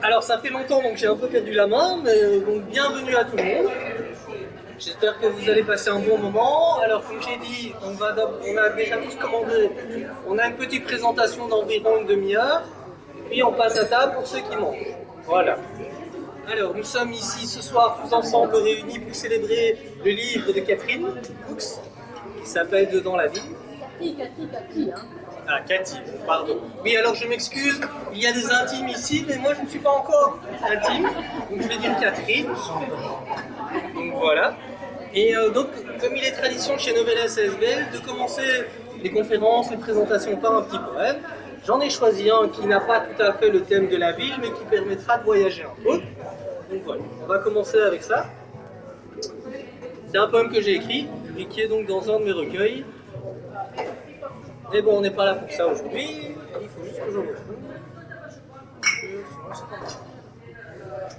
Alors ça fait longtemps donc j'ai un peu perdu la main, mais donc bienvenue à tout le monde. J'espère que vous allez passer un bon moment. Alors comme j'ai dit, on a déjà tous commandé, on a une petite présentation d'environ une demi-heure, puis on passe à table pour ceux qui mangent. Voilà. Alors nous sommes ici ce soir tous ensemble réunis pour célébrer le livre de Catherine Fuchs, qui s'appelle Dedans la vie. Cathy, hein. Ah, Cathy, pardon. Oui, alors je m'excuse, il y a des intimes ici, mais moi je ne suis pas encore intime, donc je vais dire Catherine. Donc voilà. Et donc, comme il est tradition chez Novella SSBL de commencer les conférences, les présentations par un petit poème, j'en ai choisi un qui n'a pas tout à fait le thème de la ville, mais qui permettra de voyager un peu. Donc voilà, on va commencer avec ça. C'est un poème que j'ai écrit, et qui est donc dans un de mes recueils. Mais bon, on n'est pas là pour ça aujourd'hui, il faut juste que je retrouve.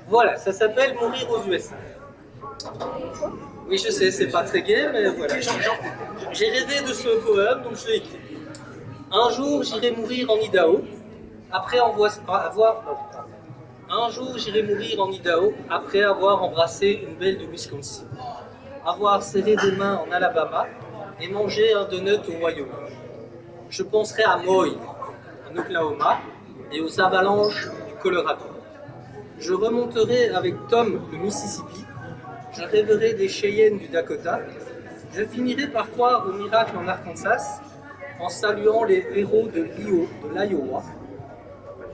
Voilà, ça s'appelle Mourir aux USA. Oui, je sais, c'est pas très gai, mais voilà. J'ai rêvé de ce poème, donc je l'ai écrit. Un jour, j'irai mourir en Idaho, Un jour, j'irai mourir en Idaho, après avoir embrassé une belle de Wisconsin, avoir serré des mains en Alabama et mangé un donut au Wyoming. Je penserai à Moy, en Oklahoma, et aux avalanches du Colorado. Je remonterai avec Tom le Mississippi, je rêverai des Cheyennes du Dakota, je finirai par croire au miracle en Arkansas, en saluant les héros de l'Iowa.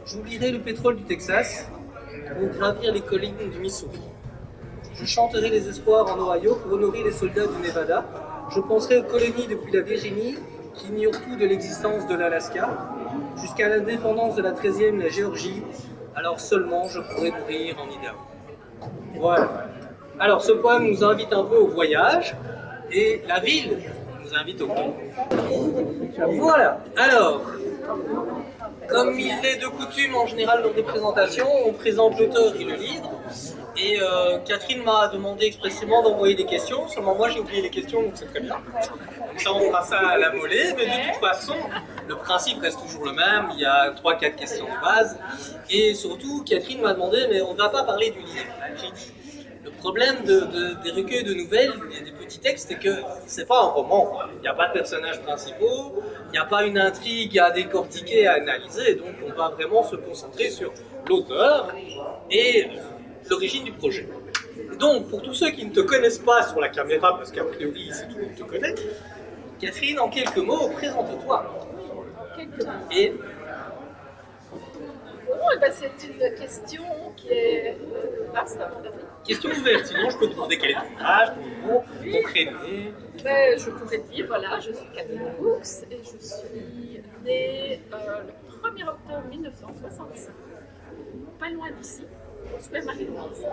J'oublierai le pétrole du Texas, pour gravir les collines du Missouri. Je chanterai les espoirs en Ohio pour honorer les soldats du Nevada. Je penserai aux colonies depuis la Virginie, qui ignorent tout de l'existence de l'Alaska, jusqu'à l'indépendance de la 13e, la Géorgie, alors seulement je pourrai mourir en Idaho. Voilà. Alors ce poème nous invite un peu au voyage, et la ville nous invite au voyage. Voilà. Alors, comme il est de coutume en général lors des présentations, on présente l'auteur et le livre. Et Catherine m'a demandé expressément d'envoyer des questions, seulement moi j'ai oublié les questions, donc c'est très bien. Donc ça, on fera ça à la mollet, mais de toute façon, le principe reste toujours le même, il y a 3-4 questions de base. Et surtout, Catherine m'a demandé, mais on ne va pas parler du livre. J'ai dit, le problème des recueils de nouvelles et des petits textes, c'est que c'est pas un roman. Il n'y a pas de personnages principaux, il n'y a pas une intrigue à décortiquer, à analyser, donc on va vraiment se concentrer sur l'auteur et l'origine du projet. Donc, pour tous ceux qui ne te connaissent pas sur la caméra, parce qu'a priori, c'est tout le monde te connaît, Catherine, en quelques mots, présente-toi. Et... Bon, ben c'est une question qui est vaste à mon avis. Question ouverte, sinon je peux te demander quel est ton âge, ton nom, ton prénom. Ben, je pourrais te dire, voilà, je suis Catherine Fuchs et je suis née le 1er octobre 1965, pas loin d'ici. On Marie-Louise.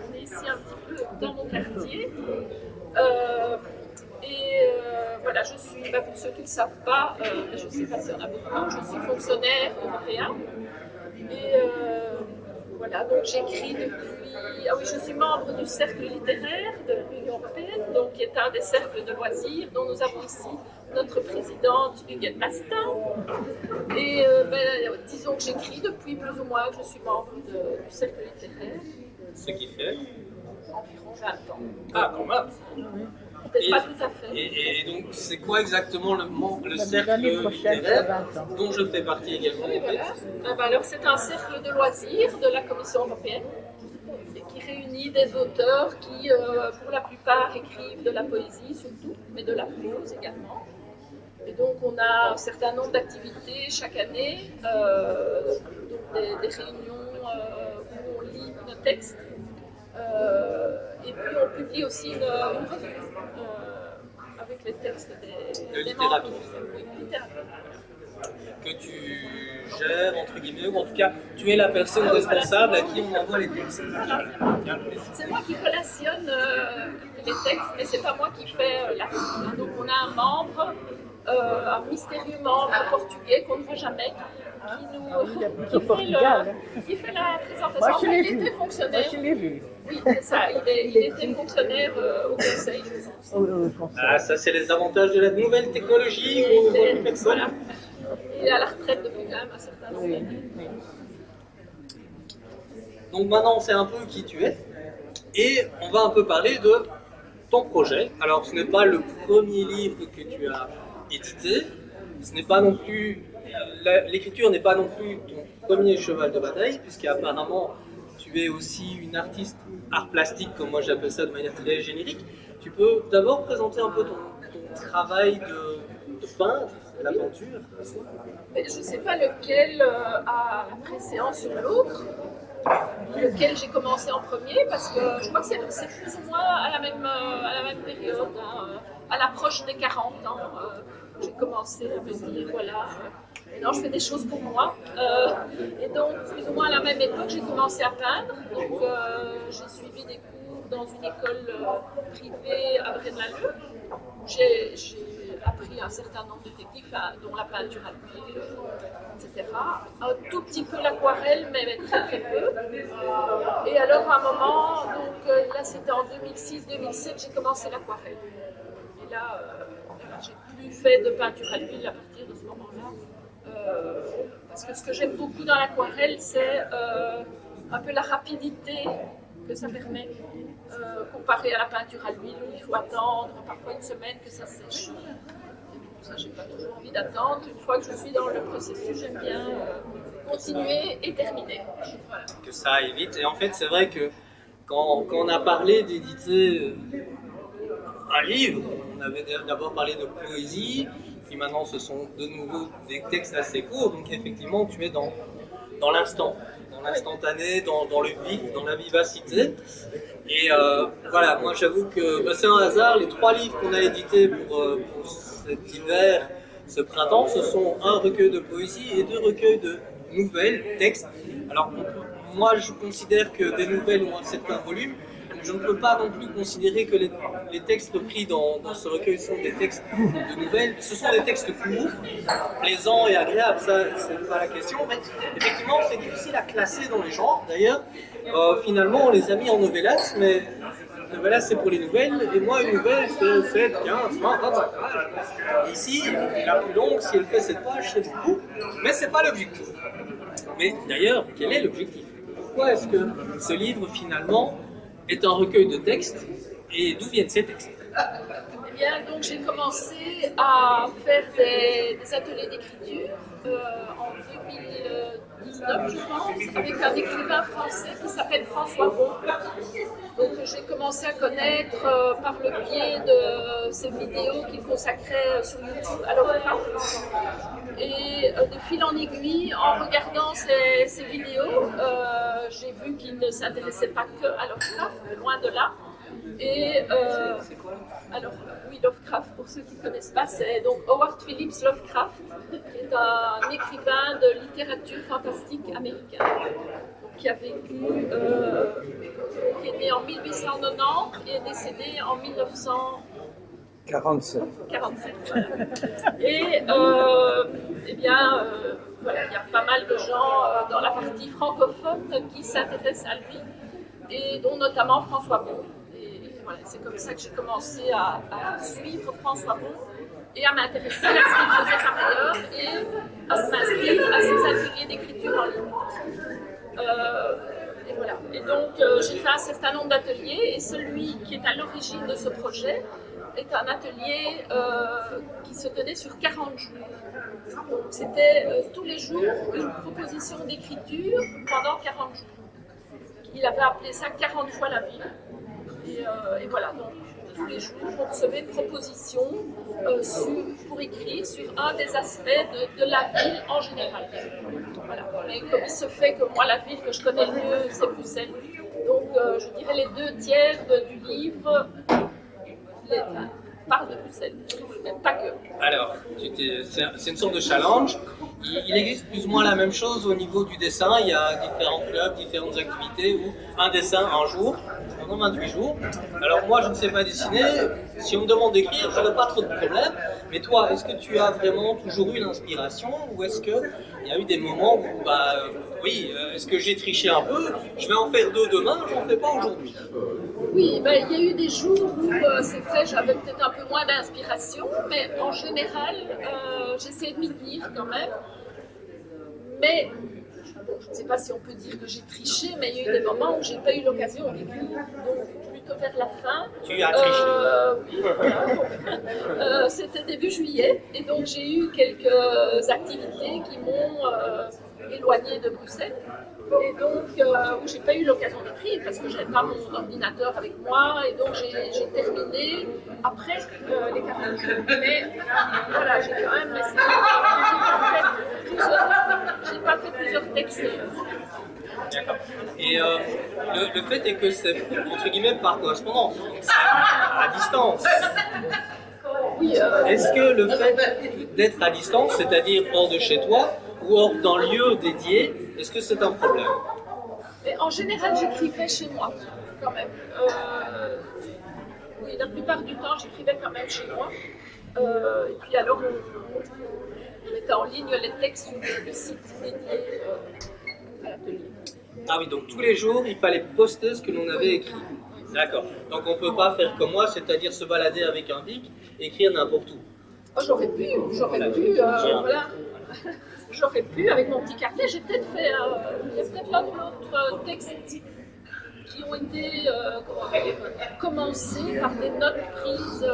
On est ici un petit peu dans mon quartier. Voilà, je suis, pour ceux qui ne le savent pas, je ne sais pas si on a beaucoup, je suis fonctionnaire européen. Et voilà, donc j'écris depuis. Ah oui, je suis membre du cercle littéraire de l'Union européenne, donc qui est un des cercles de loisirs dont nous avons ici notre présidente Huguette Mastin. Et disons que j'écris depuis plus ou moins que je suis membre du cercle littéraire. Ce qui fait environ 20 ans. Ah, quand même. Peut-être pas tout à fait. Et donc, c'est quoi exactement le cercle littéraire dont je fais partie également? Oui, voilà. Alors, c'est un cercle de loisirs de la Commission européenne et qui réunit des auteurs qui, pour la plupart, écrivent de la poésie surtout, mais de la prose également. Et donc, on a un certain nombre d'activités chaque année, donc des réunions où on lit nos textes. Et puis, on publie aussi une revue avec les textes des littérature. Oui, littérature. Que tu gères, entre guillemets, ou en tout cas, tu es la personne responsable à qui on envoie les textes. C'est moi qui collationne les textes, mais c'est pas moi qui fais l'acte. Donc on a un membre, un mystérieux membre portugais qu'on ne voit jamais, qui fait la présentation. Moi, je l'ai vu. Il était fonctionnaire. Moi, je l'ai vu. Oui, c'est ça. Il était fonctionnaire au conseil, je pense. Ah, ça, c'est les avantages de la nouvelle technologie. Voilà. Il est à la retraite depuis quand même un certain nombre d'années. Donc maintenant, on sait un peu qui tu es. Et on va un peu parler de ton projet. Alors, ce n'est pas le premier livre que tu as édité. Ce n'est pas non plus... L'écriture n'est pas non plus ton premier cheval de bataille, puisqu'apparemment, tu es aussi une artiste art plastique, comme moi j'appelle ça de manière très générique. Tu peux d'abord présenter un peu ton travail de peintre, la peinture. Je ne sais pas lequel a la préséance sur l'autre, lequel j'ai commencé en premier, parce que je crois que c'est plus ou moins à la même période, hein, à l'approche des 40 ans. J'ai commencé à me dire, voilà, maintenant je fais des choses pour moi. Et donc, plus ou moins à la même époque, j'ai commencé à peindre. Donc, j'ai suivi des cours dans une école privée à Braine-l'Alleud. J'ai appris un certain nombre de techniques, dont la peinture à l'huile, etc. Un tout petit peu l'aquarelle, mais très très peu. Et alors à un moment, donc là c'était en 2006-2007, j'ai commencé l'aquarelle. Et là, j'ai plus fait de peinture à l'huile à partir de ce moment-là. Parce que ce que j'aime beaucoup dans l'aquarelle, c'est un peu la rapidité que ça permet. Comparé à la peinture à l'huile où il faut attendre parfois une semaine que ça sèche. Et pour ça, j'ai pas toujours envie d'attendre. Une fois que je suis dans le processus, j'aime bien continuer et terminer. Voilà. Que ça aille vite. Et en fait, c'est vrai que quand on a parlé d'éditer un livre, on avait d'abord parlé de poésie, puis maintenant ce sont de nouveau des textes assez courts, donc effectivement tu es dans l'instant, dans l'instantané, dans le vif, dans la vivacité. Et voilà, moi j'avoue que c'est un hasard, les 3 livres qu'on a édités pour cet hiver, ce printemps, ce sont un recueil de poésie et 2 recueils de nouvelles, textes. Alors moi je considère que des nouvelles ont un certain volume, je ne peux pas non plus considérer que les textes pris dans ce recueil sont des textes de nouvelles. Ce sont des textes courts, plaisants et agréables, ça c'est pas la question, mais effectivement c'est difficile à classer dans les genres. D'ailleurs, finalement on les a mis en novellas, mais novellas c'est pour les nouvelles, et moi une nouvelle c'est 7, 15, 20, 25 pages. Ici, la plus longue, si elle fait 7 pages, c'est beaucoup, mais c'est pas l'objectif. Mais d'ailleurs, quel est l'objectif? Pourquoi est-ce que ce livre finalement est un recueil de textes, et d'où viennent ces textes? Eh bien, donc j'ai commencé à faire des ateliers d'écriture en 2019, je pense, avec un écrivain français qui s'appelle François Bon. Donc j'ai commencé à connaître par le biais de ces vidéos qu'il consacrait sur YouTube à Lovecraft. Et de fil en aiguille, en regardant ces vidéos, j'ai vu qu'il ne s'intéressait pas que à Lovecraft, loin de là. Et c'est quoi? alors, oui, Lovecraft, pour ceux qui ne connaissent pas, c'est donc Howard Phillips Lovecraft, qui est un écrivain de littérature fantastique américain, qui a vécu, qui est né en 1890 et est décédé en 1947. Et eh bien, voilà, il y a pas mal de gens dans la partie francophone qui s'intéressent à lui, et dont notamment François Bon. Voilà, c'est comme ça que j'ai commencé à suivre François Bon et à m'intéresser à ce qu'il faisait par ailleurs et à m'inscrire à ses ateliers d'écriture en ligne. Et voilà. Et donc j'ai fait un certain nombre d'ateliers, et celui qui est à l'origine de ce projet est un atelier qui se tenait sur 40 jours. Donc c'était tous les jours une proposition d'écriture pendant 40 jours. Il avait appelé ça 40 fois la ville. Et voilà, donc tous les jours, on recevait une proposition pour écrire sur un des aspects de la ville en général. Voilà. Mais comme il se fait que moi, la ville que je connais le mieux, c'est Bruxelles. Donc, je dirais les 2 tiers du livre parlent de Bruxelles, mais pas que. Alors, c'est une sorte de challenge. Il existe plus ou moins la même chose au niveau du dessin. Il y a différents clubs, différentes activités où un dessin un jour, pendant 28 jours. Alors moi, je ne sais pas dessiner. Si on me demande d'écrire, je n'aurai pas trop de problèmes. Mais toi, est-ce que tu as vraiment toujours eu l'inspiration, ou est-ce qu'il y a eu des moments où, oui, est-ce que j'ai triché un peu? Je vais en faire 2 demain, je n'en fais pas aujourd'hui. Oui, il y a eu des jours où, c'est vrai, j'avais peut-être un peu moins d'inspiration, mais en général, j'essaie de m'y tenir quand même. Mais je ne sais pas si on peut dire que j'ai triché, mais il y a eu des moments où je n'ai pas eu l'occasion d'écrire. Donc, plutôt vers la fin. Tu as triché. Oui, voilà. C'était début juillet, et donc j'ai eu quelques activités qui m'ont éloignée de Bruxelles. Et donc, où j'ai pas eu l'occasion d'écrire parce que j'avais pas mon ordinateur avec moi, et donc j'ai terminé après les 40 jours. Mais voilà, j'ai quand même laissé. J'ai pas fait plusieurs textes. D'accord. Et le fait est que c'est entre guillemets par correspondance, donc c'est à distance. Oui, Est-ce que le fait d'être à distance, c'est-à-dire hors de chez toi ou hors d'un lieu dédié, est-ce que c'est un problème? mais en général, j'écrivais chez moi, quand même. Oui, la plupart du temps, j'écrivais quand même chez moi. Et puis alors, on mettait en ligne les textes sur le site dédié à l'atelier. Ah oui, donc tous les jours, il fallait poster ce que l'on avait écrit. D'accord. Donc on ne peut pas faire comme moi, c'est-à-dire se balader avec un bic, écrire n'importe où. Oh, j'aurais pu, voilà. J'aurais pu, avec mon petit carnet, j'ai peut-être fait, il y a peut-être l'un ou l'autre texte qui ont été commencés par des notes prises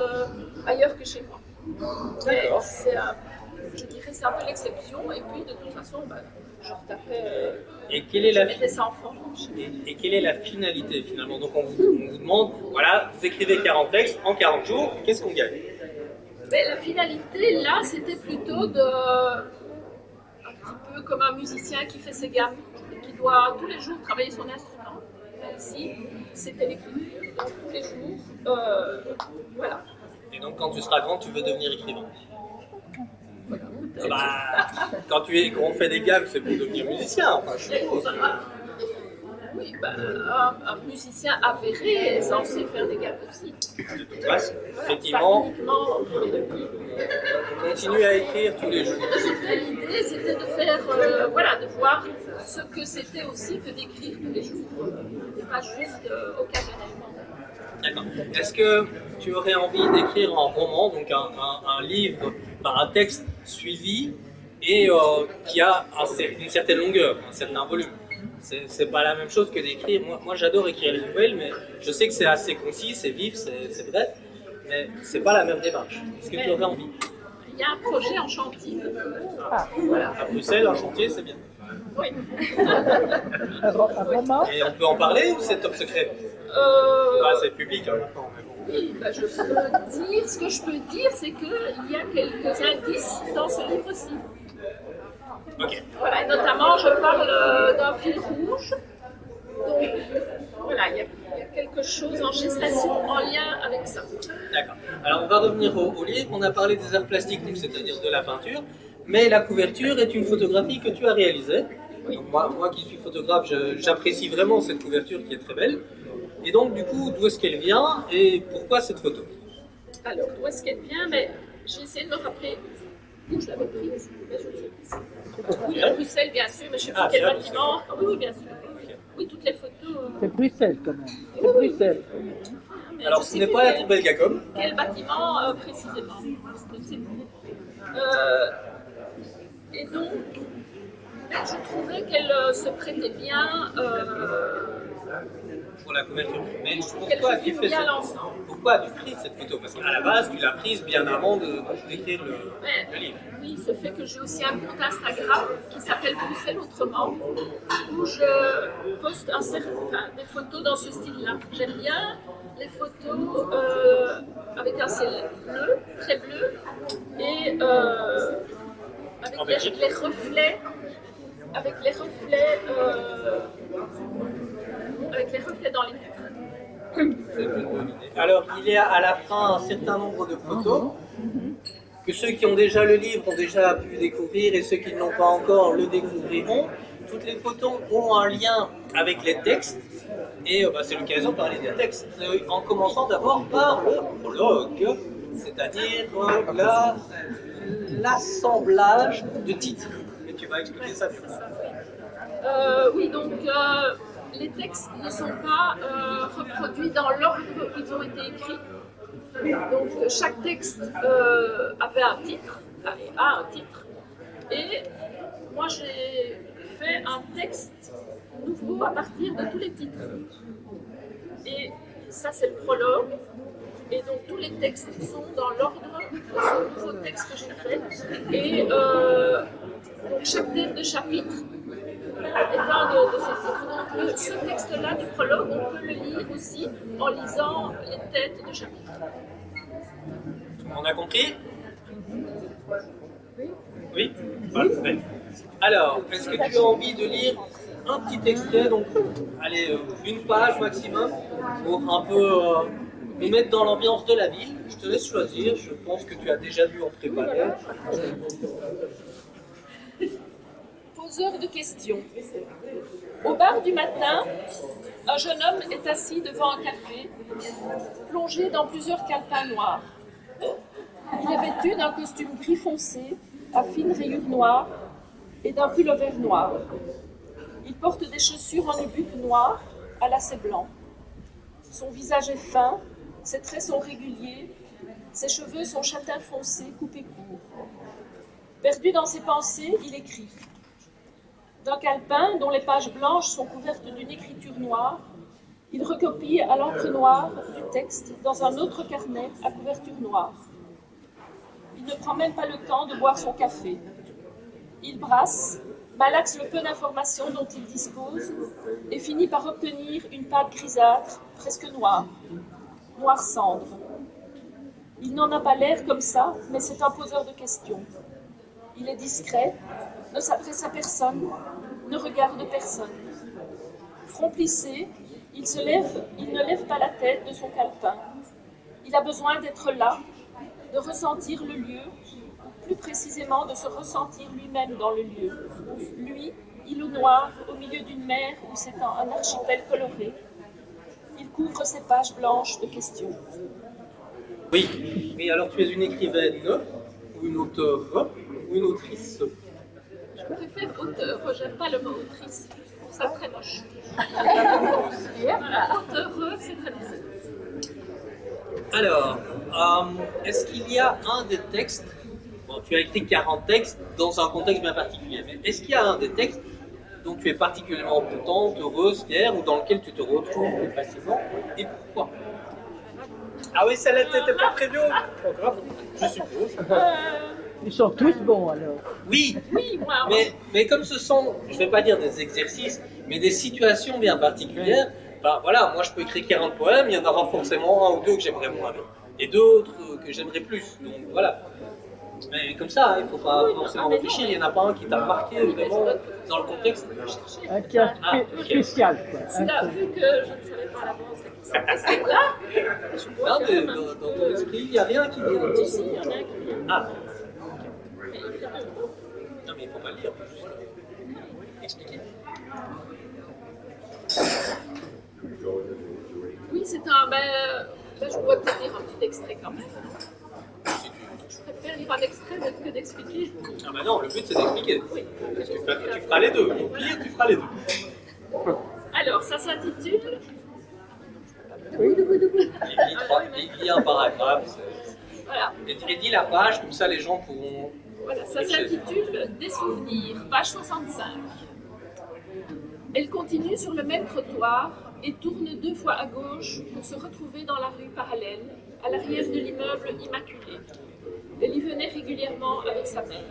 ailleurs que chez moi. Mais je dirais que c'est un peu l'exception, et puis de toute façon, je retapais, Et quelle est je la mettais ça en forme. et quelle est la finalité finalement? Donc on vous demande, voilà, vous écrivez 40 textes en 40 jours, qu'est-ce qu'on gagne? Mais la finalité, là, c'était plutôt un petit peu comme un musicien qui fait ses gammes et qui doit tous les jours travailler son instrument. Mais ici, c'était l'écriture. Donc tous les jours, voilà. Et donc quand tu seras grand, tu veux devenir écrivain? Voilà. Quand on fait des gammes, c'est pour devenir musicien, enfin je suppose. Oui, un musicien avéré est censé faire des gammes aussi. De toute façon, effectivement, Pas uniquement pour les deux. on continue à écrire tous les jours. L'idée, c'était de faire, de voir ce que c'était aussi que d'écrire tous les jours, et pas juste occasionnellement. D'accord. Est-ce que tu aurais envie d'écrire un roman, donc un livre, un texte suivi et qui a une certaine longueur, un certain volume? C'est pas la même chose que d'écrire. Moi j'adore écrire les nouvelles, mais je sais que c'est assez concis, c'est vif, c'est bref, mais c'est pas la même démarche. Est-ce que tu aurais envie? Il y a un projet en chantier. Voilà. À Bruxelles, un chantier, c'est bien. Oui. Et on peut en parler ou c'est top secret? C'est public maintenant. Oui, je peux dire, ce que je peux dire, c'est qu'il y a quelques indices dans ce livre aussi. Ok. Voilà, et notamment, je parle d'un fil rouge. Donc, voilà, il y a quelque chose en gestation en lien avec ça. D'accord. Alors, on va revenir au livre. On a parlé des arts plastiques, c'est-à-dire de la peinture, mais la couverture est une photographie que tu as réalisée. Oui. Donc, moi qui suis photographe, j'apprécie vraiment cette couverture qui est très belle. Et donc, du coup, d'où est-ce qu'elle vient et pourquoi cette photo? Alors, d'où est-ce qu'elle vient? Mais j'ai essayé de me rappeler où je l'avais prise. Mais je ne sais plus. Oui, à Bruxelles, bien sûr, mais je ne sais plus quel bâtiment. Oui, bien sûr. Oui, toutes les photos. C'est Bruxelles quand même. C'est Bruxelles. Alors, ce n'est pas la Tour Belgacom. Quel bâtiment précisément? Je ne sais plus. Et donc, je trouvais qu'elle se prêtait bien. Pour la couverture. Mais Qu'elle pourquoi tu figure fais bien cette... l'ensemble. Pourquoi as-tu pris cette photo? Parce qu'à la base, tu l'as prise bien avant d'écrire le livre. Oui, ce fait que j'ai aussi un compte Instagram qui s'appelle Bruxelles Autrement, où je poste des photos dans ce style-là. J'aime bien les photos avec un ciel bleu, très bleu, et avec les reflets. Avec les reflets dans les vitres. Alors, il y a à la fin un certain nombre de photos que ceux qui ont déjà le livre ont déjà pu découvrir et ceux qui ne l'ont pas encore le découvriront. Toutes les photos ont un lien avec les textes et c'est l'occasion de parler des textes en commençant d'abord par le prologue, c'est-à-dire l'assemblage de titres. Et tu vas expliquer ça du coup. Oui, donc les textes ne sont pas reproduits dans l'ordre où ils ont été écrits. Donc chaque texte avait un titre, a un titre. Et moi j'ai fait un texte nouveau à partir de tous les titres. Et ça, c'est le prologue. Et donc, tous les textes sont dans l'ordre de ce nouveau texte que j'ai fait. Et donc, chaque tête de chapitre est un de ces titres. Donc, ce texte-là du prologue, on peut le lire aussi en lisant les têtes de chapitre. On a compris? Oui? Parfait. Alors, est-ce que tu as envie de lire un petit extrait, donc, allez, une page maximum, pour un peu nous mettre dans l'ambiance de la ville? Je te laisse choisir, je pense que tu as déjà vu en préparer. Poseur de questions. Au bar du matin, un jeune homme est assis devant un café, plongé dans plusieurs calepins noirs. Il est vêtu d'un costume gris foncé, à fines rayures noires, et d'un pullover noir. Il porte des chaussures en nubuck noir, à lacets blancs. Son visage est fin, ses traits sont réguliers, ses cheveux sont châtain foncé, coupés courts. Perdu dans ses pensées, il écrit. D'un calepin dont les pages blanches sont couvertes d'une écriture noire, il recopie à l'encre noire du texte dans un autre carnet à couverture noire. Il ne prend même pas le temps de boire son café. Il brasse, malaxe le peu d'informations dont il dispose et finit par obtenir une pâte grisâtre, presque noire, noir cendre. Il n'en a pas l'air comme ça, mais c'est un poseur de questions. Il est discret, ne s'adresse à personne, ne regarde personne. Front plissé, il ne lève pas la tête de son calepin. Il a besoin d'être là, de ressentir le lieu, plus précisément de se ressentir lui-même dans le lieu. Lui, îlot noir, au milieu d'une mer où c'est un archipel coloré. Il couvre ses pages blanches de questions. Oui, mais alors tu es une écrivaine, ou une auteure, ou une autrice? Je préfère auteur, j'aime pas le mot autrice, je trouve ça très moche. Auteur, c'est très bien. Alors, est-ce qu'il y a un des textes, bon, tu as écrit 40 textes dans un contexte bien particulier, mais est-ce qu'il y a un des textes dont tu es particulièrement contente, heureuse, fière, ou dans lequel tu te retrouves plus facilement, et pourquoi? Ah oui, ça n'était pas prévu au programme, je suppose. Ils sont tous bons alors. Oui, Oui, moi. mais comme ce sont, je ne vais pas dire des exercices, mais des situations bien particulières, ben voilà, moi je peux écrire 40 poèmes, il y en aura forcément un ou deux que j'aimerais moins, et d'autres que j'aimerais plus, donc voilà. Mais comme ça, il ne faut pas forcément réfléchir, il n'y en a pas un qui t'a marqué vraiment dans le contexte. Un cas spécial. Quoi. Là, vu que je ne savais pas à l'avance c'est là, je Non, vois mais dans ton esprit, il n'y a rien qui vient. ici, il y en a un qui vient. Ah, Mais il fait deux. non mais il faut pas le lire, faut juste expliquer. Oui, c'est un. Je pourrais te lire un petit extrait quand même. Je préfère lire un extrait que d'expliquer. Ah bah non, le but c'est d'expliquer. Oui. Tu feras les deux, au pire tu feras les deux. Alors, ça s'intitule. Il y a un paragraphe, Voilà. et dis la page, comme ça les gens pourront... Voilà, ça s'intitule Des souvenirs, page 65. Elle continue sur le même trottoir et tourne 2 fois à gauche pour se retrouver dans la rue parallèle, à l'arrière de l'immeuble immaculé. Elle y venait régulièrement avec sa mère.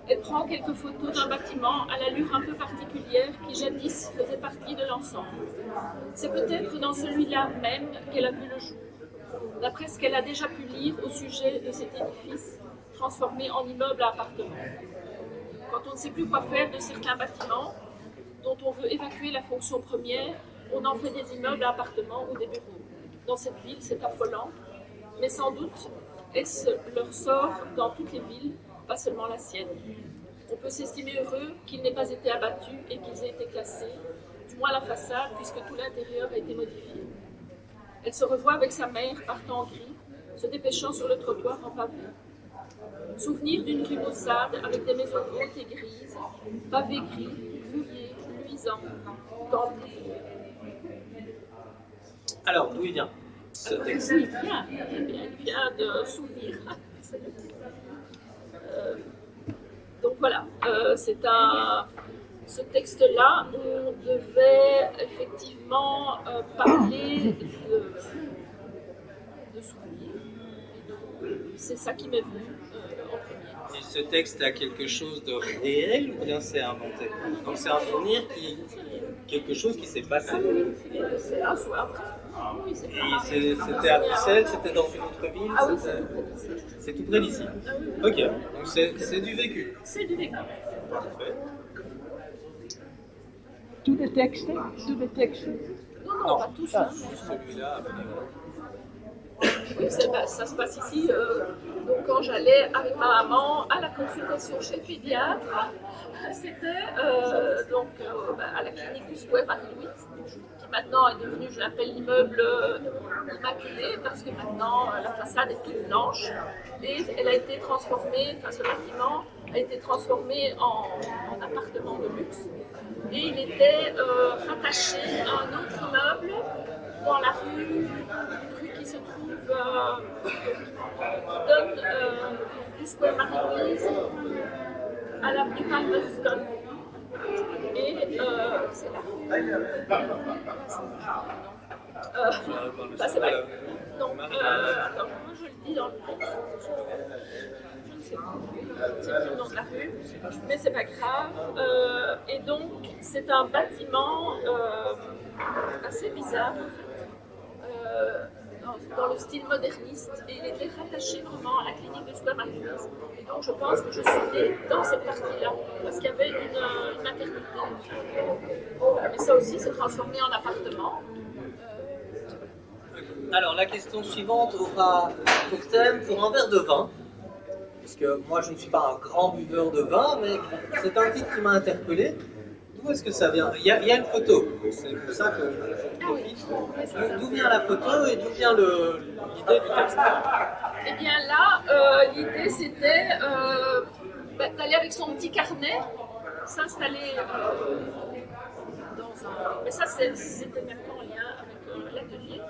Elle prend quelques photos d'un bâtiment à l'allure un peu particulière qui jadis faisait partie de l'ensemble. C'est peut-être dans celui-là même qu'elle a vu le jour, d'après ce qu'elle a déjà pu lire au sujet de cet édifice transformé en immeuble à appartements. Quand on ne sait plus quoi faire de certains bâtiments, dont on veut évacuer la fonction première, on en fait des immeubles à appartements ou des bureaux. Dans cette ville, c'est affolant, mais sans doute est-ce leur sort dans toutes les villes, pas seulement la sienne. On peut s'estimer heureux qu'ils n'aient pas été abattus et qu'ils aient été classés, du moins la façade, puisque tout l'intérieur a été modifié. Elle se revoit avec sa mère partant en gris, se dépêchant sur le trottoir en pavé. Souvenir d'une rue maussade avec des maisons hautes et grises, pavés gris, mouillés, luisants, tendus. Alors, d'où il vient ce texte? Il vient de souvenirs. Donc voilà, c'est un ce texte-là, on devait effectivement parler de souvenirs. Et donc, c'est ça qui m'est venu en premier. Et ce texte a quelque chose de réel ou bien c'est inventé? Donc c'est un souvenir quelque chose qui s'est passé. C'est un soir. Oui, c'est Et c'était à Bruxelles, c'était dans une autre ville? Ah oui, c'est tout près d'ici. C'est tout près d'ici. Ok, donc c'est du vécu. C'est du vécu. Parfait. Tous les textes? Tous les textes? Non, pas tous. Hein. Celui-là. Oui, ça se passe ici. Donc, quand j'allais avec ma maman à la consultation chez le pédiatre, c'était à la clinique du Square Marie-Louise, qui maintenant est devenue, je l'appelle l'immeuble immaculé, parce que maintenant la façade est toute blanche et elle a été transformée, enfin ce bâtiment a été transformé en appartement de luxe. Et il était rattaché à un autre immeuble dans la rue qui se trouve, qui donne du Square Marie-Louise à l'avenue Palmerston. Et c'est la rue. C'est vrai. Donc, attends, moi je le dis dans le texte. Je ne sais plus. C'est plus le nom de la rue, mais c'est pas grave. Et donc, c'est un bâtiment assez bizarre. Dans le style moderniste, et il était rattaché vraiment à la clinique de Square Marie-Louise. Et donc je pense que je suis née dans cette partie-là, parce qu'il y avait une maternité. Mais ça aussi s'est transformé en appartement. Alors la question suivante aura pour thème pour un verre de vin. Parce que moi je ne suis pas un grand buveur de vin, mais c'est un titre qui m'a interpellé. D'où est-ce que ça vient? Il y a une photo, c'est pour ça que je profite. D'où vient la photo et d'où vient l'idée du texte? Eh bien là, l'idée c'était d'aller avec son petit carnet, s'installer dans un... Mais ça c'était même pas en lien avec l'atelier.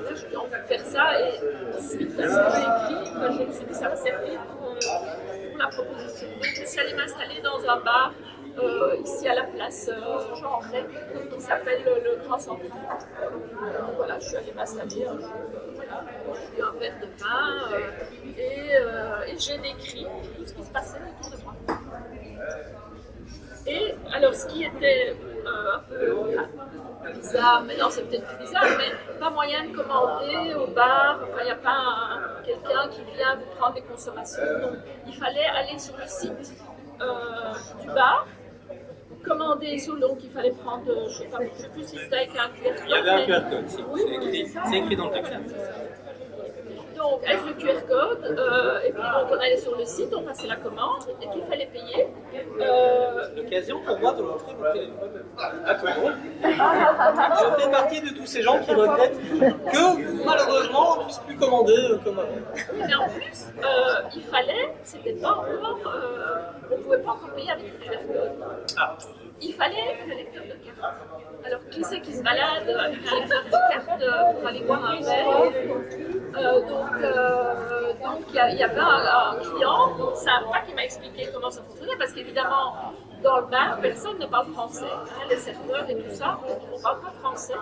Là j'ai eu envie de faire ça et suite à ce que j'ai écrit, je me suis dit ça va servir pour la proposition. Donc je suis allée m'installer dans un bar ici à la place Jean Rey, qui s'appelle le Grand Central. Donc voilà, je suis allée m'installer, j'ai eu un verre de vin et j'ai décrit tout ce qui se passait autour de moi. Et alors ce qui était un peu bizarre, mais non c'est peut-être plus bizarre, mais pas moyen de commander au bar, enfin il n'y a pas quelqu'un qui vient vous prendre des consommations, donc il fallait aller sur le site du bar, commander donc il fallait prendre, je sais plus si c'était avec un QR code. Il y avait un QR code, oui, c'est écrit dans le texte. Donc avec le QR code, et puis donc, on allait sur le site, on passait la commande et qu'il fallait payer. L'occasion pour moi de montrer mon téléphone à tout le monde. Je fais partie de tous ces gens qui regrettent que malheureusement on ne puisse plus commander comme avant. Mais en plus, il fallait, c'était pas encore, on ne pouvait pas encore payer avec le QR code. Ah. Il fallait le lecteur de carte. Alors qui c'est qui se balade avec un lecteur de carte pour aller boire un verre? Donc il y avait un client sympa qui m'a expliqué comment ça fonctionnait, parce qu'évidemment dans le bar personne ne parle français, hein, les serveurs et tout ça, on ne parle pas français.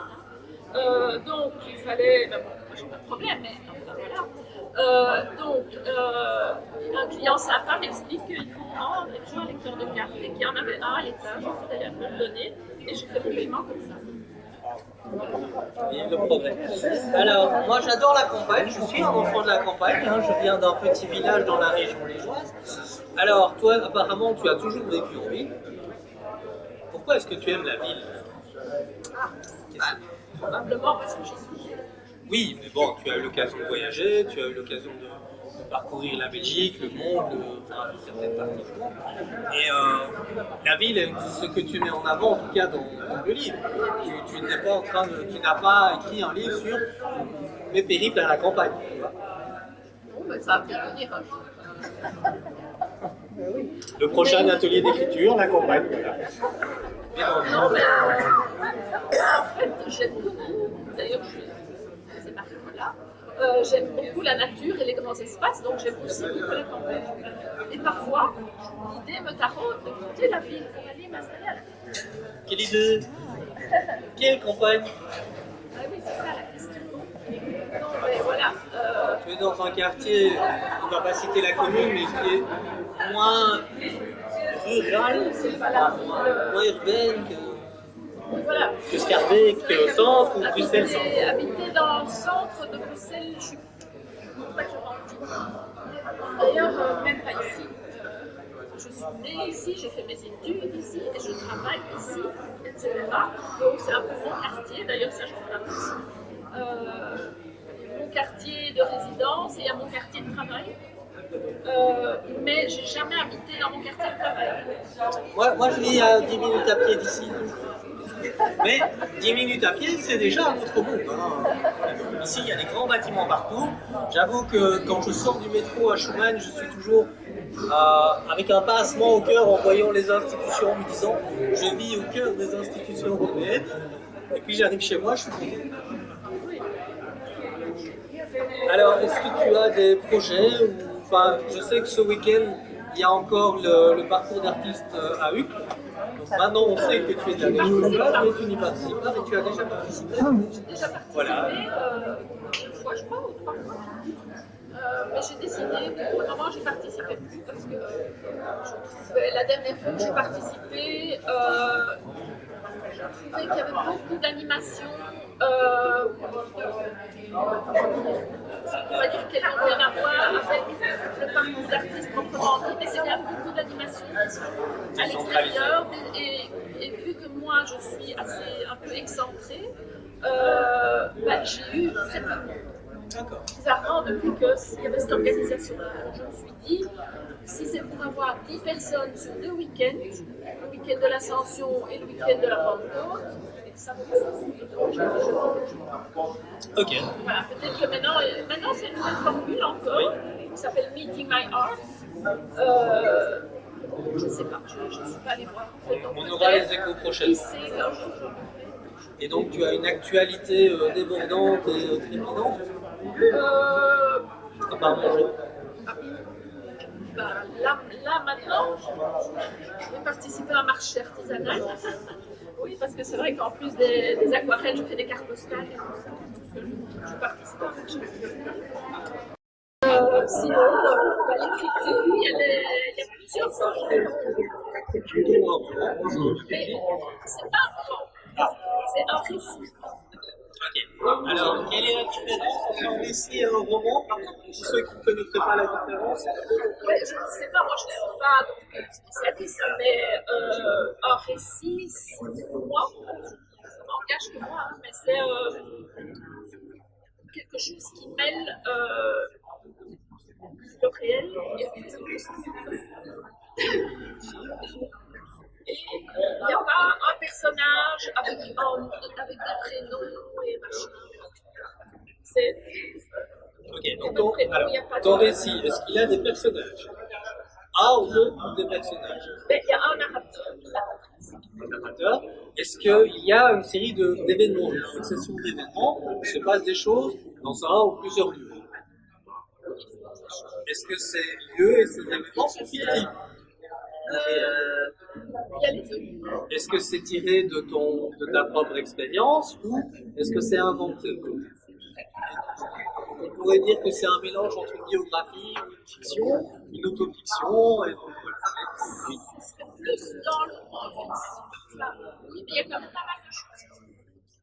Donc il fallait, ben bon, moi j'ai pas de problème, mais voilà. Un client sympa m'explique qu'il faut prendre un lecteur de carte et qu'il y en avait un à l'étage, en fait, elle me le donner et j'ai fait mon paiement comme ça. Vive le progrès. Alors, moi j'adore la campagne, je suis un enfant de la campagne, hein, je viens d'un petit village dans la région liégeoise. Alors, toi apparemment tu as toujours vécu en ville. Pourquoi est-ce que tu aimes la ville? Probablement parce que j'y suis. Oui, mais bon, tu as eu l'occasion de voyager, tu as eu l'occasion de parcourir la Belgique, le monde, enfin certaines parties du monde. Et la ville, ce que tu mets en avant, en tout cas dans le livre, tu n'es pas en train de, tu n'as pas écrit un livre sur mes périples à la campagne. Bon, ben ça va bien venir un jour. Le prochain atelier d'écriture, la campagne. Voilà. Non, mais en fait, j'aime beaucoup. D'ailleurs, c'est marqué là. J'aime beaucoup la nature et les grands espaces, donc j'aime aussi beaucoup la campagne. Et parfois, l'idée me taraude de quitter la ville pour aller m'installer à la campagne. Quelle idée? Quelle campagne? Ah oui, c'est ça la question. Non, mais voilà. Tu es dans un quartier, on ne va pas citer la commune, mais qui est moins rural, Voilà. moins urbaine Voilà. que Scarbeck, que le centre ou Bruxelles. Habiter dans le centre de Bruxelles, je suis pas que je rentre. D'ailleurs, même pas ici. Je suis née ici, j'ai fait mes études ici et je travaille ici, etc. Donc c'est un peu mon quartier, d'ailleurs ça j'en parle aussi. Mon quartier de résidence et à mon quartier de travail. Mais j'ai jamais habité dans mon quartier de travail. Moi je vis à 10 minutes à pied d'ici. Mais 10 minutes à pied, c'est déjà un autre monde. Hein. Ici, il y a des grands bâtiments partout. J'avoue que quand je sors du métro à Schumann, je suis toujours avec un pincement au cœur en voyant les institutions, en me disant je vis au cœur des institutions européennes. Et puis j'arrive chez moi, je suis content. Alors, est-ce que tu as des projets ou, enfin, je sais que ce week-end, il y a encore le parcours d'artiste à Uccle. Donc maintenant, on sait que tu es déjà là, mais tu n'y participes pas, mais tu as déjà participé. J'ai déjà participé Voilà. 2 fois, je crois, ou 3 fois. Mais j'ai décidé que pour le moment, je ne participais plus parce que je trouvais, la dernière fois que j'ai participé, je trouvais qu'il y avait beaucoup d'animations. On va dire qu'elles n'ont rien à voir avec le parcours d'artiste proprement dit, mais c'est quand même beaucoup d'animations qui sont à l'extérieur. Et vu que moi, je suis un peu excentrée, j'ai eu très peu de monde. D'accord. Bizarrement, depuis qu'il y avait cette organisation-là, je me suis dit, si c'est pour avoir 10 personnes sur 2 week-ends, le week-end de l'Ascension et le week-end de la Pentecôte, ça me suffit. Donc j'ai dit, je vais. Ok. Voilà, peut-être que maintenant c'est une nouvelle formule encore, qui s'appelle Meeting My Art. Je ne sais pas, je ne suis pas allée voir. Donc, On aura les échos qui prochainement. sait qu'un jour je le ferai. Et donc, tu as une actualité débordante et trépidante à part manger. Là maintenant, je vais participer à un marché artisanal. Oui, parce que c'est vrai qu'en plus des aquarelles, je fais des cartes postales et tout ça. Je participe à un marché artisanal. Sinon, l'écriture, il y a plusieurs sortes. Mais c'est pas un roman, c'est un récit. Ok. Alors, quelle est la différence entre un récit et un roman? Pour ceux qui ne connaîtraient pas la différence. Ouais, je ne sais pas, moi je ne suis pas donc, spécialiste, mais un récit, pour moi, ça m'engage que moi, hein, mais c'est quelque chose qui mêle le réel et le fictif. Et il n'y a pas un personnage avec des prénoms et machin. C'est. Ok, donc ton récit, est-ce qu'il a des personnages? Un ou des personnages? Mais il y a un narrateur, Un narrateur. Est-ce qu'il y a une série d'événements, une succession d'événements, où il se passe des choses dans un ou plusieurs lieux? Est-ce que ces lieux et ces événements sont fictifs? il y a les deux. Est-ce que c'est tiré de ta propre expérience ou est-ce que c'est inventé? On pourrait dire que c'est un mélange entre une biographie, une fiction, une autofiction. Et donc, Oui, ce serait plus dans le fiction. Oui, mais il y a quand même pas mal de choses.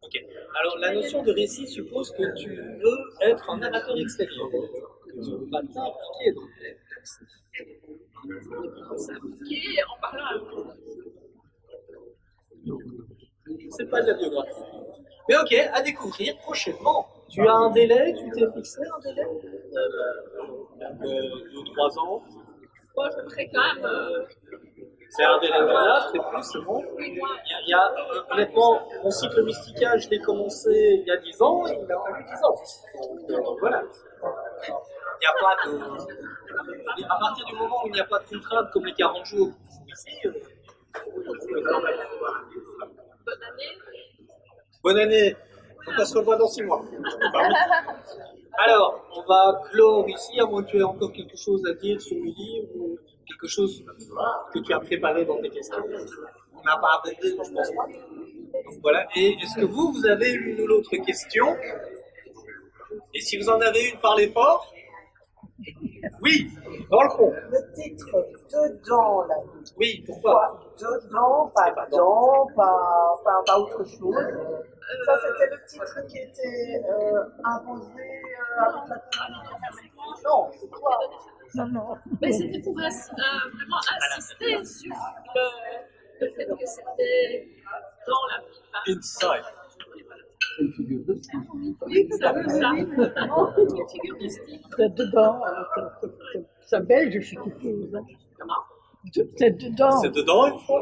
Ok. Alors la notion de récit suppose que tu veux être un narrateur extérieur, que tu ne veux pas t'impliquer dans le texte. S'impliquer en parlant à vous. C'est pas de la biographie. Mais ok, à découvrir prochainement. Tu as un délai? Tu t'es fixé un délai? 2-3 ans. Moi, je ferais quand même. C'est un délai raisonnable, c'est plus, c'est bon. Honnêtement, mon cycle mystica, je l'ai commencé il y a 10 ans et il a fallu 10 ans. Donc voilà. Il n'y a pas de. À partir du moment où il n'y a pas de contrainte comme les 40 jours ici, Bonne année. Bonne année. On se revoit dans 6 mois. Alors, on va clore ici, à moins que tu aies encore quelque chose à dire sur le livre ou quelque chose que tu as préparé dans tes questions. On n'a pas abordé, je pense pas. Donc voilà. Et est-ce que vous avez une ou l'autre question? Et si vous en avez une, parlez fort. Oui, dans le fond. Le titre Dedans, là. Oui, pourquoi? Dedans, pas dedans, pas autre chose. Ça, c'était le titre qui était imposé avec la famille. Non, c'est quoi? Non. Mais c'était pour vraiment insister sur le fait que c'était dans la vie. Inside. Une figure de style. Oui, ça veut ça. Une figure de style. C'est dedans. C'est belge, je suppose. Hein. Comment? C'est dedans. C'est dedans une fois?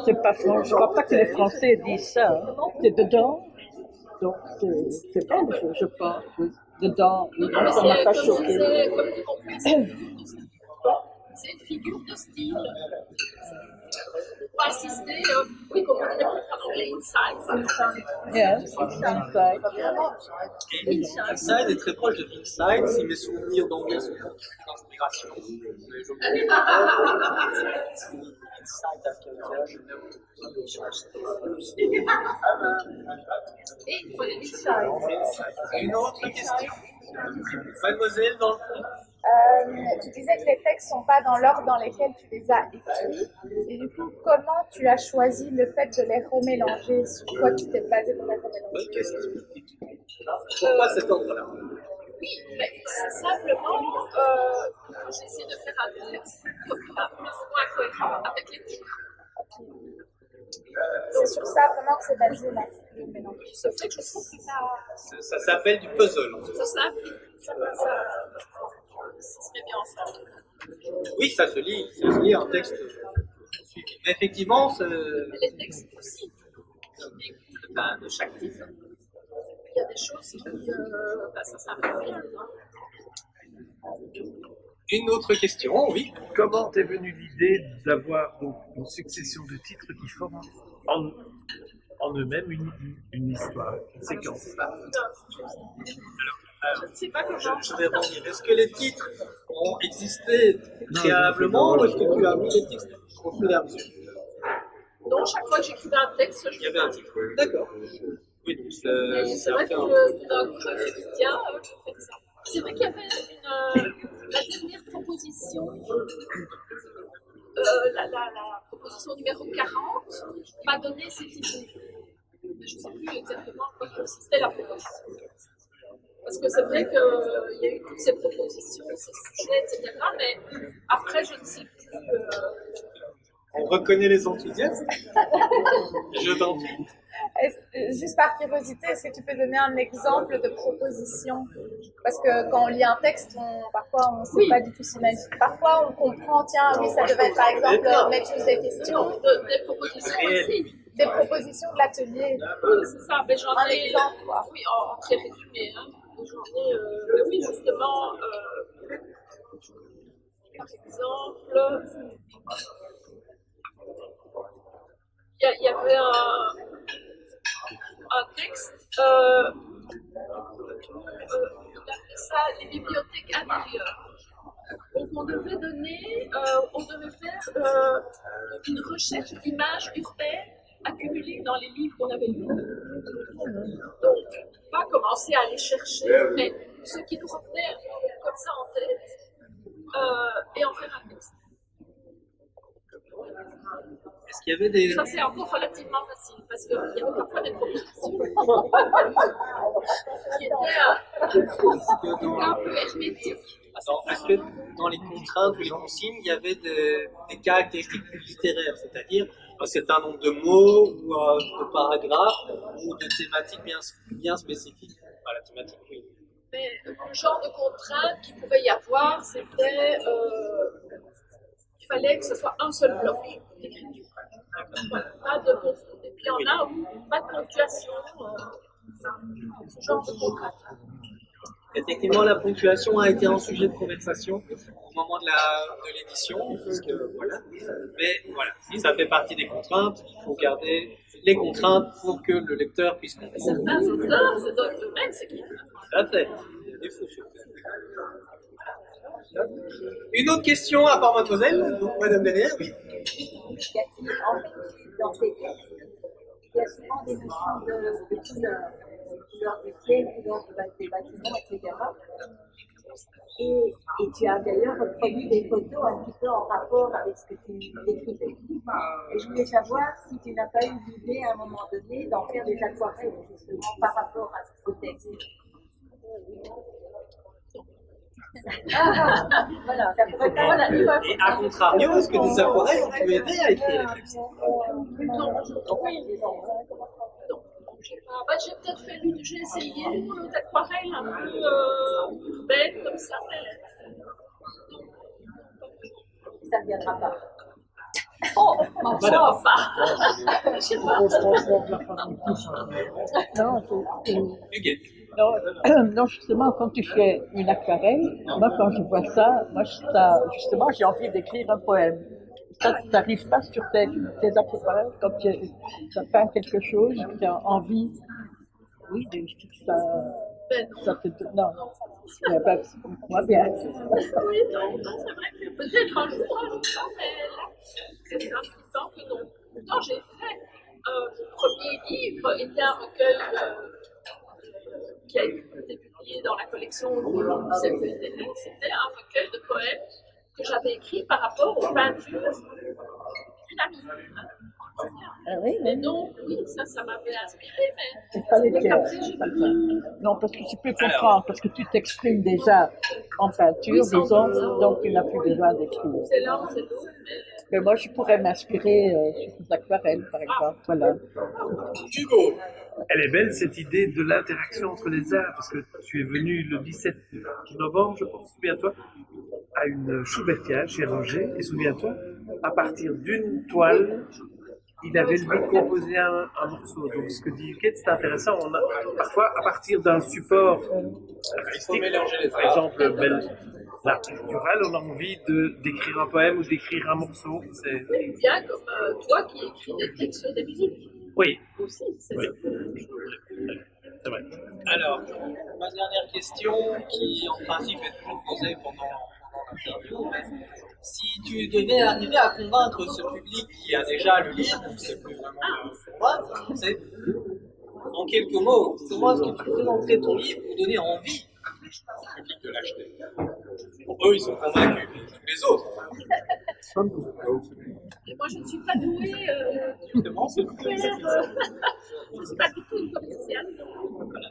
C'est pas français. Je crois pas que les Français disent ça. Hein. C'est dedans. Donc c'est belge, je pense. Oui. Dedans. Non, Ça mais m'a pas c'est choqué. comme dit mon frère, c'est une figure de style. Pour assister, oui, comme on dirait en anglais, inside. Yes, inside. Et inside est très proche de inside, si mes souvenirs d'anglais sont d'inspiration. Mais je inside Et pour les inside. une autre question. Mademoiselle, dans le fond. Tu disais que les textes ne sont pas dans l'ordre dans lequel tu les as écrits. Et du coup, comment tu as choisi le fait de les remélanger? Sur quoi tu t'es basé pour les remélanger? Bonne question. Pourquoi cet ordre-là? Oui, mais c'est simplement, j'essaie de faire un texte plus ou moins cohérent avec les titres. C'est sur ça vraiment que c'est basé là, le mélange. Ce fait que je trouve que Ça s'appelle du puzzle. ça s'applique. Ça serait bien ensemble. Oui, ça se lit un texte suivi. Mais effectivement, Mais les textes aussi, qui découlent de chaque titre. Il y a des choses qui, ça s'arrête bien. une autre question, oui. Comment t'es venue l'idée d'avoir donc une succession de titres qui forment en eux-mêmes une histoire, une séquence? Je ne sais pas comment. Je vais rebondir. Est-ce que les titres ont existé préalablement ou est-ce que tu as mis les titres au fur et à mesure? Donc, chaque fois que j'écrivais un texte, Il y avait un titre. D'accord. Oui, donc c'est vrai que tout d'un coup, je me suis dit, tiens, je fais ça. C'est vrai qu'il y avait la dernière proposition, la proposition numéro 40, m'a donné cette idée. Mais je ne sais plus exactement en quoi consistait la proposition. Parce que c'est vrai qu'il y a eu toutes ces propositions, ces sujets, etc. Mais après, je ne sais plus. On reconnaît les enthousiastes. Je t'en prie. Juste par curiosité, est-ce que tu peux donner un exemple de proposition? Parce que quand on lit un texte, parfois on ne sait pas du tout s'imaginer. Parfois on comprend, tiens, oui, ça devait être par exemple mettre juste des questions. Des propositions aussi. Des propositions de l'atelier. Oui, c'est ça. Mais j'en Un ai. exemple, quoi. Oui, en très résumé. Hein. J'en ai. Mais oui, justement. Par exemple. Il y avait un texte, on appelait ça les bibliothèques intérieures. Donc on devait faire une recherche d'images urbaines accumulées dans les livres qu'on avait lus. Donc, pas commencer à les chercher, mais ce qui nous revenait comme ça en tête, et en faire un texte. Est-ce qu'il y avait des... Ça, c'est encore relativement facile, parce qu'il y avait parfois des propositions qui étaient un peu hermétiques. Est-ce que dans les contraintes ou les consignes, il y avait des caractéristiques plus littéraires, c'est-à-dire un certain nombre de mots ou de paragraphes ou de thématiques bien spécifiques? Enfin, la thématique, oui. Mais le genre de contraintes qu'il pouvait y avoir, c'était qu'il fallait que ce soit un seul bloc d'écriture. Voilà, pas de ponctuation. Et puis il y en a où pas de ponctuation, ce genre de contraintes. Effectivement, la ponctuation a été un sujet de conversation au moment de l'édition, parce que voilà. Mais voilà, si ça fait partie des contraintes, il faut garder les contraintes pour que le lecteur puisse comprendre. Certains auteurs se donnent eux-mêmes ce qu'ils veulent. Tout à fait. Il y a des faux sur Terre. Une autre question à part mademoiselle, donc madame Derrière, oui. En fait, dans ces textes, il y a souvent des notions de couleur du ciel, couleur des bâtiments, etc. Et tu as d'ailleurs reproduit des photos un petit peu en rapport avec ce que tu décrivais. Et je voulais savoir si tu n'as pas eu l'idée à un moment donné d'en faire des aquarelles, justement, par rapport à ce texte. Voilà, ça pourrait pas. Et à contrario, est-ce que des aquarelles ont pu aider à écrire les textes? J'ai peut-être j'ai essayé une aquarelle un peu urbaine comme ça, mais ça ne viendra pas. Oh, ma foi, pas. Je sais pas. Non, justement, quand tu fais une aquarelle, moi, quand je vois ça, justement, j'ai envie d'écrire un poème. Ça t'arrive pas sur tes aquarelles, quand tu as peint quelque chose, tu as envie, oui, ça te donne. Non, moi bien. Oui, non, c'est vrai que peut-être un jour, mais là, c'est important que non. Pourtant, j'ai fait mon premier livre, était un recueil qui a été publié dans la collection de CFDL. C'était un recueil de poèmes que j'avais écrit par rapport aux peintures d'une amie. Ah oui, mais donc, oui, ça m'avait inspiré, mais j'ai pas le non, parce que tu peux comprendre, parce que tu t'exprimes déjà en peinture, disons, donc tu n'as plus besoin d'écrire. C'est là, c'est l'eau, mais moi, je pourrais m'inspirer sur des aquarelles, par exemple. Voilà. Hugo. Elle est belle cette idée de l'interaction entre les arts, parce que tu es venu le 17 novembre, je pense, souviens-toi, à une Schubertiade chez Roger, et souviens-toi, à partir d'une toile, il avait lui composé un morceau. Donc ce que dit Kate, c'est intéressant. On a parfois, à partir d'un support artistique, par exemple l'art pictural, on a envie d'écrire un poème ou d'écrire un morceau. Oui, bien comme toi qui écris des textes sur des musiques. Oui. Aussi, c'est oui. Ça. C'est vrai. Alors, ma dernière question, qui en principe est toujours posée pendant l'interview, mais si tu devais arriver à convaincre ce public qui a déjà le livre, c'est plus vraiment le format, c'est en quelques mots, comment est-ce que tu présenterais ton livre pour donner envie au public de l'acheter? Pour eux, ils sont convaincus, mais tous les autres. Et moi, je ne suis pas douée. Justement, c'est je ne suis pas du tout une commerciale. Voilà.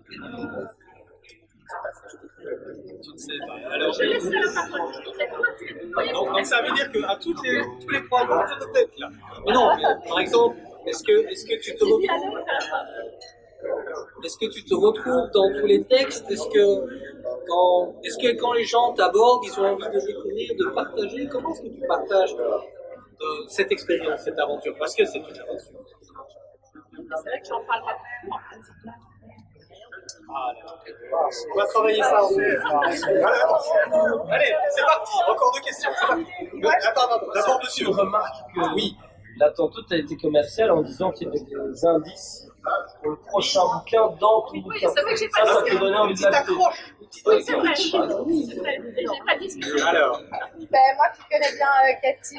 Tu ne sais pas. Alors, je laisserai la parole. Donc ça veut dire qu'à tous les points bas, c'est peut-être là. Mais non, mais, par exemple, est-ce que tu te retrouves dans tous les textes? Est-ce que quand les gens t'abordent, ils ont envie de découvrir, de partager? Comment est-ce que tu partages cette expérience, cette aventure? Parce que c'est une aventure. C'est vrai que j'en parle pas beaucoup, en fait. On va travailler ça ensemble. Allez, c'est parti. Encore deux questions. C'est parti. Attends, d'abord monsieur. Je remarque que oui. La tantôt a été commerciale en disant qu'il y avait des indices pour le prochain bouquin dans ton bouquin. C'est vrai que j'ai pas ça te donnait envie de l'acheter. Oui, c'est vrai. J'ai pas discuté. Alors. Moi qui connais bien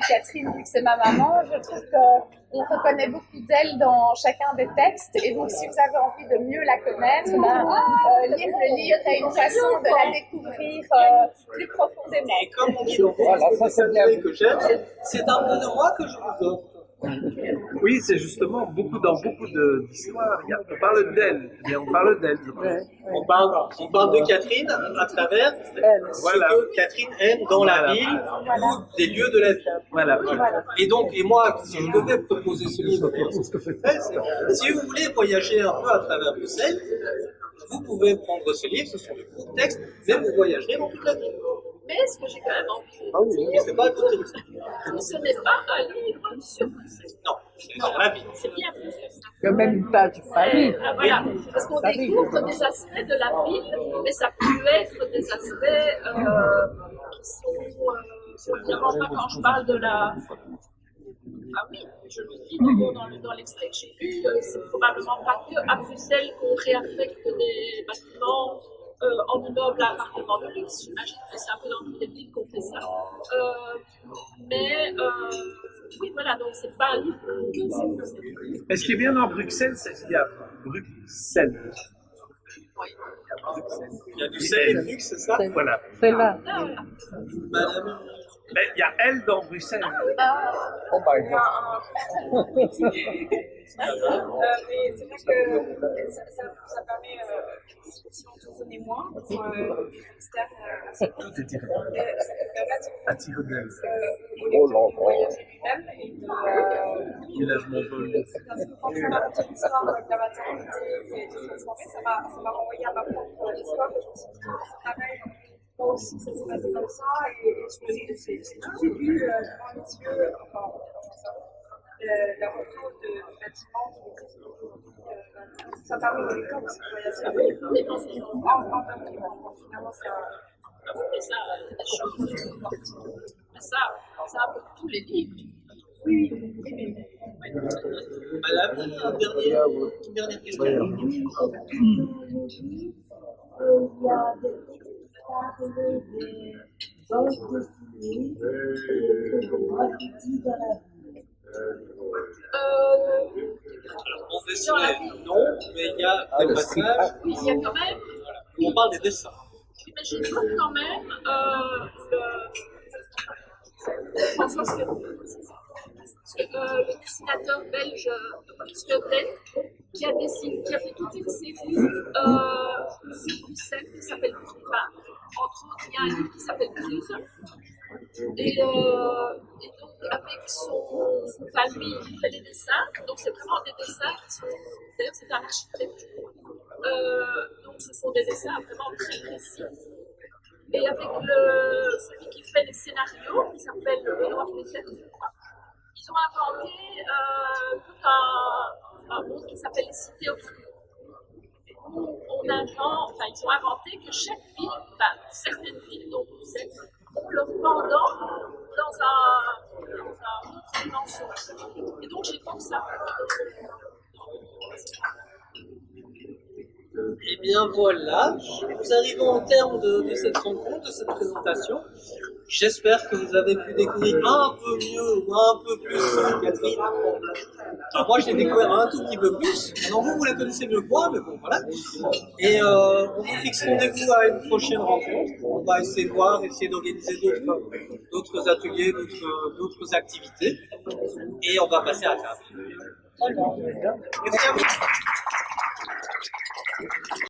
Catherine, vu que c'est ma maman, je trouve qu'on reconnaît beaucoup d'elle dans chacun des textes. Et donc, si vous avez envie de mieux la connaître, lire le livre est une façon de la découvrir plus profondément. Et comme on dit dans que j'aime, c'est un peu de moi que je vous offre. Oui, c'est justement dans beaucoup d'histoires. On parle d'elle, on parle d'elle. On parle de Catherine à travers ce que Catherine aime dans la ville ou des lieux de la ville. Voilà. Et moi, si je devais proposer ce livre, c'est ce que je fais, si vous voulez voyager un peu à travers Bruxelles, vous pouvez prendre ce livre, ce sont de courts textes, mais vous voyagerez dans toute la ville. Mais ce que j'ai quand même envie de dire, c'est pas touristique. Ce n'est pas un livre sur Bruxelles. Non, c'est sur la vie. C'est bien plus que ça. Il y a même une page de Paris. Voilà, parce qu'on découvre des aspects de la ville, mais ça peut être des aspects qui sont c'est évidemment pas quand je parle de la. Enfin oui, je le dis toujours dans l'extrait que j'ai lu, c'est probablement pas que à Bruxelles qu'on réaffecte des bâtiments en immeubles à appartements de luxe. J'imagine que c'est un peu dans toutes les villes qu'on fait ça. Mais oui, voilà, donc c'est pas un livre. Mais ce qui est bien dans Bruxelles, c'est qu'il y a Bruxelles. Oui. Il y a du sel et du luxe, c'est ça? Voilà. C'est là. Ah, voilà. Madame. Mais il y a elle dans Bruxelles. Oh, par exemple. Mais c'est vrai que ça permet, si on tourne moins, pour l'externe, Tout est tiré. à Attiré d'elle. Oh là là. Voyager lui-même et de. Village Montvol. Parce que quand on a raconté l'histoire de la maternité et de transformer, ça m'a renvoyé à ma propre histoire. Et je me suis dit, c'est pareil. Moi aussi, ça s'est passé comme ça. Et je me suis dit, j'ai tout de suite vu devant les yeux, enfin, la photo du bâtiment qui existe aujourd'hui. Ça permet de lecteur aussi de voyager. Finalement, c'est un. Mais ça, c'est des choses. Mais ça, c'est un peu tous les livres. Oui. Madame, une dernière question. Il y a des textes qui sont appelés des bandes dessinées et des graffitis dans la vie. Alors, en dessiné, non, mais il y a des passages Oui, il y a quand même. où on parle des dessins. Oui, mais j'ai trouvé quand même François le dessinateur belge Sloten, qui a fait toute une série sur Bruxelles qui s'appelle, enfin, entre autres, il y a un livre qui s'appelle Bruce. Et donc, avec son famille, il fait des dessins. Donc, c'est vraiment des dessins qui sont. D'ailleurs, c'est un architecte. Donc, ce sont des dessins vraiment très précis. Et avec celui qui fait les scénarios, qui s'appelle Benoît Fléchette, ils ont inventé tout un monde qui s'appelle les cités obscures. Ils ont inventé que chaque ville, enfin certaines villes, dont Bruxelles, ont leur pendant dans une autre dimension. Et donc j'ai fait ça. Eh bien voilà, nous arrivons au terme de cette rencontre, de cette présentation. J'espère que vous avez pu découvrir un peu mieux ou un peu plus Catherine. Alors moi, je l'ai découvert un tout petit peu plus. Alors vous la connaissez mieux que moi, mais bon, voilà. Et on vous fixe rendez-vous à une prochaine rencontre. On va essayer de voir, essayer d'organiser d'autres ateliers, d'autres activités. Et on va passer à table. Merci à vous.